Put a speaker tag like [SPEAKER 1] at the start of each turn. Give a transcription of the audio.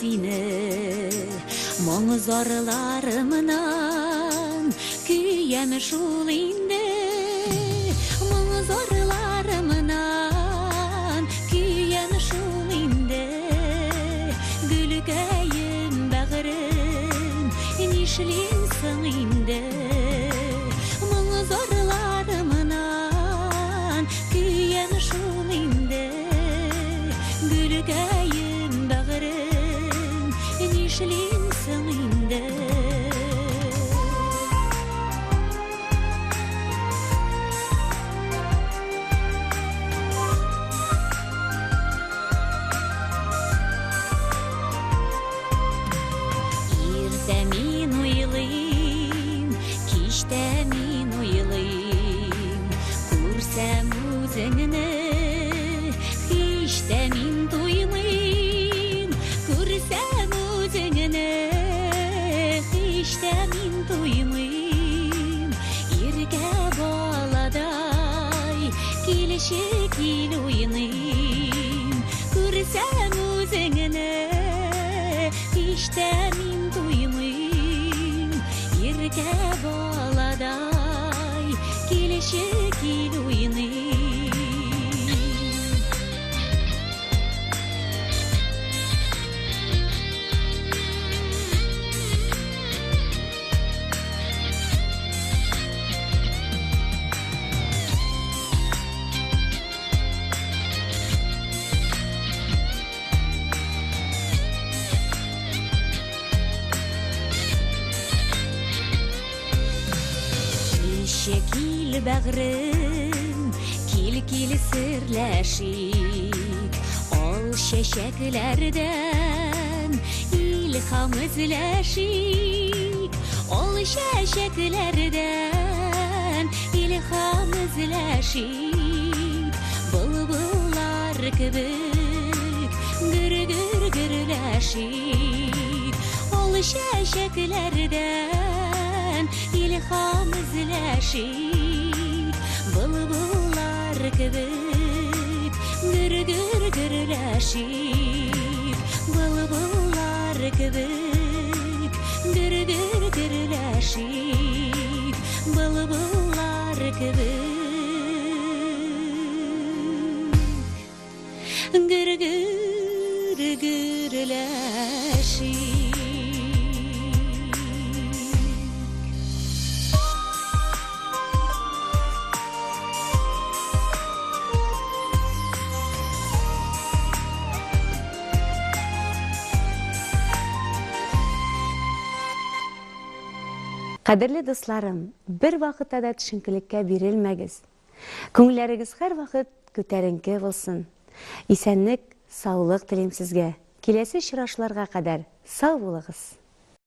[SPEAKER 1] seni Моңы зарыларымнан Күйем шул инде Моңы зарыларымнан Күйем шул инде Гүлгәйем бәгырем Нишлинсың инде Моңы зарыларымнан Күйем шул инде Гүлгәйем бәгырем Нишлинсың инде Иртә мин уйлыйм, кичтә мин уйлыйм, күрсәм үзеңне, һич тә мин туймыйм, күрсәм үзеңне, һич тә мин туймыйм, иркә баладай, килеше кил уйныйм, күрсәм үзеңне, һич тә мин туймыйм, иркә баладай, килеше кил уйныйм. Кил бәгърем, кил серләшик, ал чәчәкләрдән илһам эзләшик, ал чәчәкләрдән илһам эзләшик, былбыллар кебек гөр-гөр гөрләшик, ал чәчәкләрдән ilham izləşik, bılbıllar kebek gür-gür gürləşik, bılbıllar kebek gür-gür gürləşik, bılbıllar kebek gür-gür gürləşik.
[SPEAKER 2] Кадерле дусларым, бер вакытта да төшенкелеккә бирелмәгез. Күңелләрегез һәр вакыт күтәренке булсын. Исәнлек, саулык телим сезгә. Киләсе очрашларга кадәр сау булыгыз.